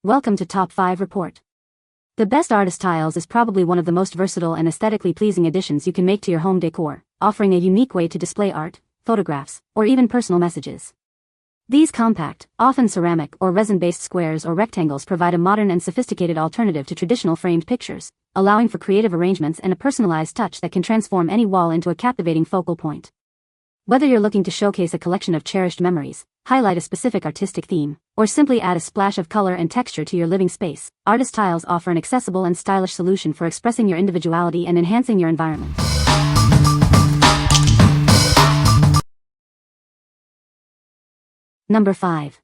Welcome to Top 5 Report. The best artist tiles is probably one of the most versatile and aesthetically pleasing additions you can make to your home decor, offering a unique way to display art, photographs, or even personal messages. These compact, often ceramic or resin-based squares or rectangles provide a modern and sophisticated alternative to traditional framed pictures, allowing for creative arrangements and a personalized touch that can transform any wall into a captivating focal point. Whether you're looking to showcase a collection of cherished memories, highlight a specific artistic theme, or simply add a splash of color and texture to your living space, artist tiles offer an accessible and stylish solution for expressing your individuality and enhancing your environment. Number 5.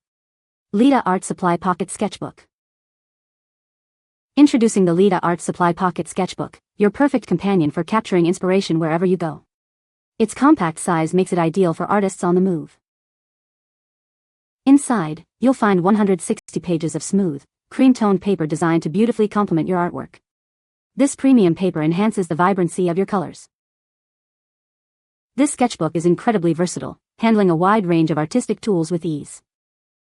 Leda Art Supply Pocket Sketchbook. Introducing the Leda Art Supply Pocket Sketchbook, your perfect companion for capturing inspiration wherever you go. Its compact size makes it ideal for artists on the move. Inside, you'll find 160 pages of smooth, cream-toned paper designed to beautifully complement your artwork. This premium paper enhances the vibrancy of your colors. This sketchbook is incredibly versatile, handling a wide range of artistic tools with ease.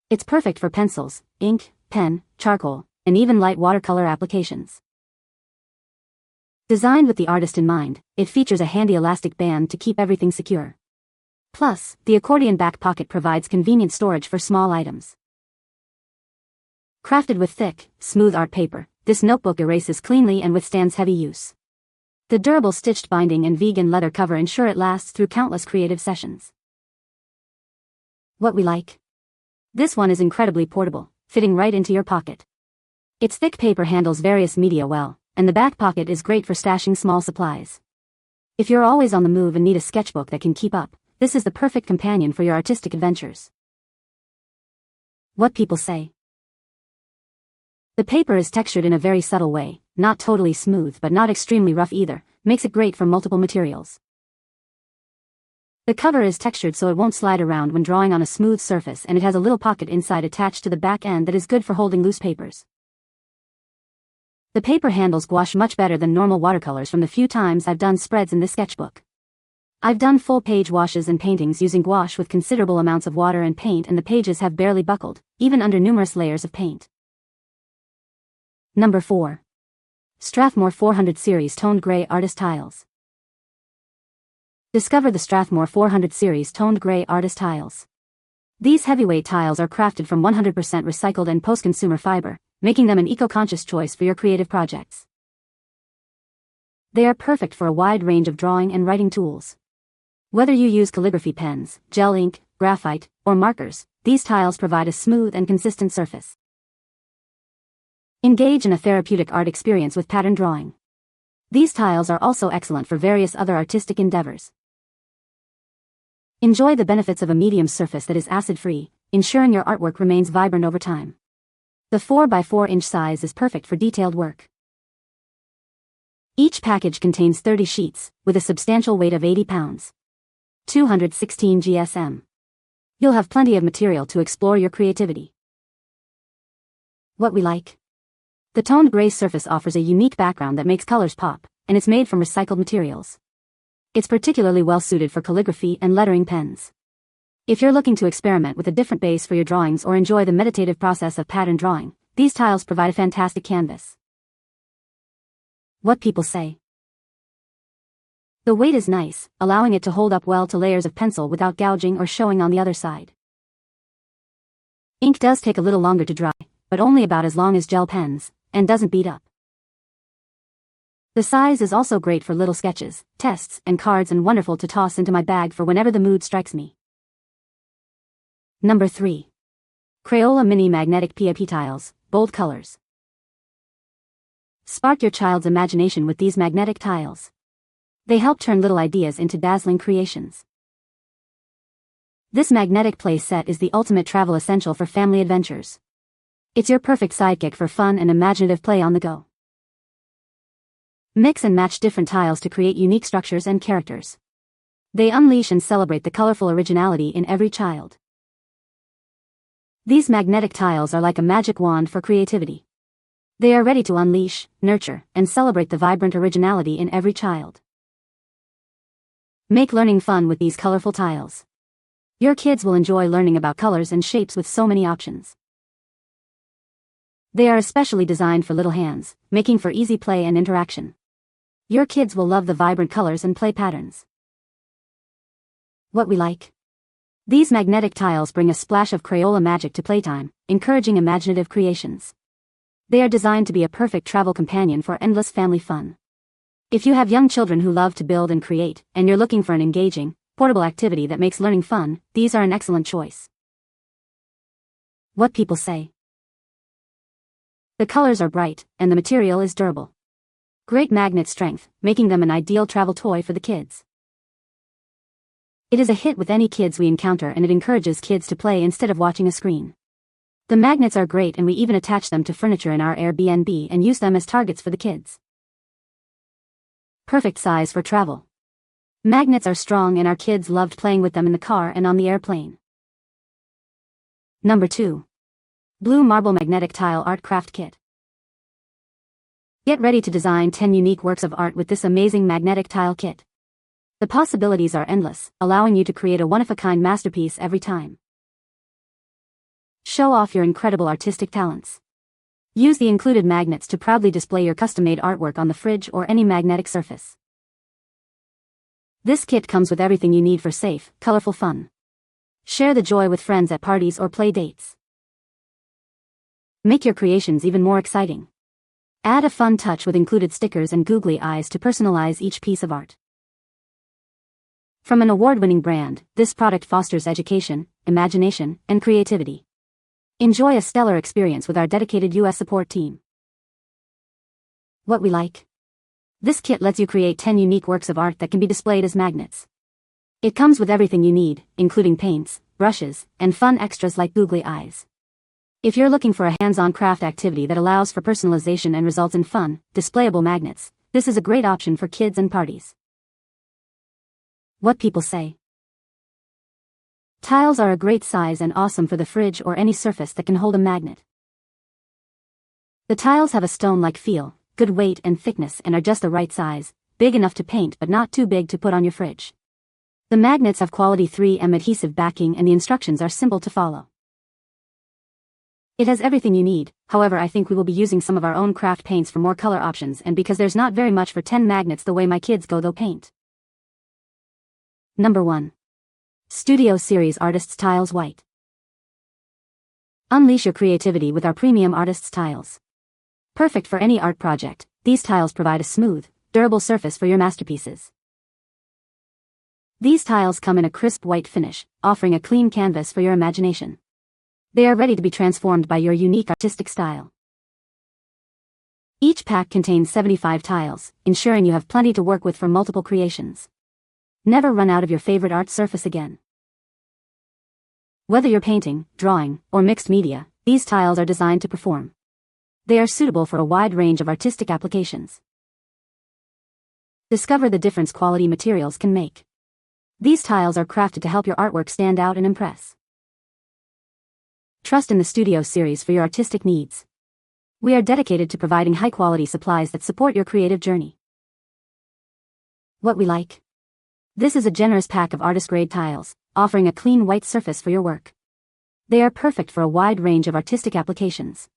It's perfect for pencils, ink, pen, charcoal, and even light watercolor applications. Designed with the artist in mind, it features a handy elastic band to keep everything secure. Plus, the accordion back pocket provides convenient storage for small items. Crafted with thick, smooth art paper, this notebook erases cleanly and withstands heavy use. The durable stitched binding and vegan leather cover ensure it lasts through countless creative sessions. What we like? This one is incredibly portable, fitting right into your pocket. Its thick paper handles various media well, and the back pocket is great for stashing small supplies. If you're always on the move and need a sketchbook that can keep up, this is the perfect companion for your artistic adventures. What people say. The paper is textured in a very subtle way, not totally smooth but not extremely rough either, makes it great for multiple materials. The cover is textured so it won't slide around when drawing on a smooth surface, and it has a little pocket inside attached to the back end that is good for holding loose papers. The paper handles gouache much better than normal watercolors from the few times I've done spreads in this sketchbook. I've done full page washes and paintings using gouache with considerable amounts of water and paint, and the pages have barely buckled, even under numerous layers of paint. Number 4. Strathmore 400 Series Toned Gray Artist Tiles. Discover the Strathmore 400 Series Toned Gray Artist Tiles. These heavyweight tiles are crafted from 100% recycled and post-consumer fiber, making them an eco-conscious choice for your creative projects. They are perfect for a wide range of drawing and writing tools. Whether you use calligraphy pens, gel ink, graphite, or markers, these tiles provide a smooth and consistent surface. Engage in a therapeutic art experience with pattern drawing. These tiles are also excellent for various other artistic endeavors. Enjoy the benefits of a medium surface that is acid-free, ensuring your artwork remains vibrant over time. The 4x4-inch size is perfect for detailed work. Each package contains 30 sheets, with a substantial weight of 80 pounds. 216 GSM. You'll have plenty of material to explore your creativity. What we like? The toned gray surface offers a unique background that makes colors pop, and it's made from recycled materials. It's particularly well suited for calligraphy and lettering pens. If you're looking to experiment with a different base for your drawings or enjoy the meditative process of pattern drawing, these tiles provide a fantastic canvas. What people say. The weight is nice, allowing it to hold up well to layers of pencil without gouging or showing on the other side. Ink does take a little longer to dry, but only about as long as gel pens, and doesn't beat up. The size is also great for little sketches, tests, and cards, and wonderful to toss into my bag for whenever the mood strikes me. Number 3. Crayola Mini Magnetic PIP-Tiles, Bold Colors. Spark your child's imagination with these magnetic tiles. They help turn little ideas into dazzling creations. This magnetic play set is the ultimate travel essential for family adventures. It's your perfect sidekick for fun and imaginative play on the go. Mix and match different tiles to create unique structures and characters. They unleash and celebrate the colorful originality in every child. These magnetic tiles are like a magic wand for creativity. They are ready to unleash, nurture, and celebrate the vibrant originality in every child. Make learning fun with these colorful tiles. Your kids will enjoy learning about colors and shapes with so many options. They are especially designed for little hands, making for easy play and interaction. Your kids will love the vibrant colors and play patterns. What we like. These magnetic tiles bring a splash of Crayola magic to playtime, encouraging imaginative creations. They are designed to be a perfect travel companion for endless family fun. If you have young children who love to build and create, and you're looking for an engaging, portable activity that makes learning fun, these are an excellent choice. What people say. The colors are bright, and the material is durable. Great magnet strength, making them an ideal travel toy for the kids. It is a hit with any kids we encounter, and it encourages kids to play instead of watching a screen. The magnets are great, and we even attach them to furniture in our Airbnb and use them as targets for the kids. Perfect size for travel. Magnets are strong, and our kids loved playing with them in the car and on the airplane. Number 2. Blue Marble Magnetic Tile Art Craft Kit. Get ready to design 10 unique works of art with this amazing magnetic tile kit. The possibilities are endless, allowing you to create a one-of-a-kind masterpiece every time. Show off your incredible artistic talents. Use the included magnets to proudly display your custom-made artwork on the fridge or any magnetic surface. This kit comes with everything you need for safe, colorful fun. Share the joy with friends at parties or play dates. Make your creations even more exciting. Add a fun touch with included stickers and googly eyes to personalize each piece of art. From an award-winning brand, this product fosters education, imagination, and creativity. Enjoy a stellar experience with our dedicated US support team. What we like. This kit lets you create 10 unique works of art that can be displayed as magnets. It comes with everything you need, including paints, brushes, and fun extras like googly eyes. If you're looking for a hands-on craft activity that allows for personalization and results in fun, displayable magnets, this is a great option for kids and parties. What people say. Tiles are a great size and awesome for the fridge or any surface that can hold a magnet. The tiles have a stone-like feel, good weight and thickness, and are just the right size, big enough to paint but not too big to put on your fridge. The magnets have quality 3M adhesive backing, and the instructions are simple to follow. It has everything you need. However, I think we will be using some of our own craft paints for more color options, and because there's not very much for 10 magnets the way my kids go, they'll paint. Number 1. Studio Series Artists Tiles White. Unleash your creativity with our premium Artists Tiles. Perfect for any art project, these tiles provide a smooth, durable surface for your masterpieces. These tiles come in a crisp white finish, offering a clean canvas for your imagination. They are ready to be transformed by your unique artistic style. Each pack contains 75 tiles, ensuring you have plenty to work with for multiple creations. Never run out of your favorite art surface again. Whether you're painting, drawing, or mixed media, these tiles are designed to perform. They are suitable for a wide range of artistic applications. Discover the difference quality materials can make. These tiles are crafted to help your artwork stand out and impress. Trust in the Studio Series for your artistic needs. We are dedicated to providing high-quality supplies that support your creative journey. What we like. This is a generous pack of artist-grade tiles, offering a clean white surface for your work. They are perfect for a wide range of artistic applications.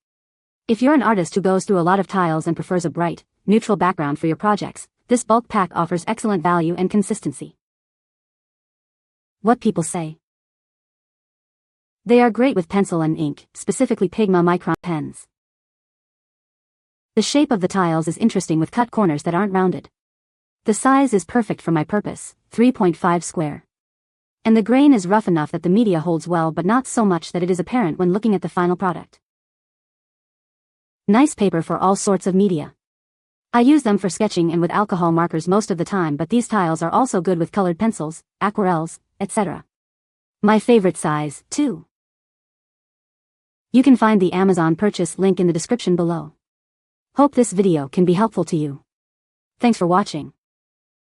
If you're an artist who goes through a lot of tiles and prefers a bright, neutral background for your projects, this bulk pack offers excellent value and consistency. What people say. They are great with pencil and ink, specifically Pigma Micron pens. The shape of the tiles is interesting with cut corners that aren't rounded. The size is perfect for my purpose, 3.5 square. And the grain is rough enough that the media holds well, but not so much that it is apparent when looking at the final product. Nice paper for all sorts of media. I use them for sketching and with alcohol markers most of the time, but these tiles are also good with colored pencils, aquarelles, etc. My favorite size, too. You can find the Amazon purchase link in the description below. Hope this video can be helpful to you. Thanks for watching.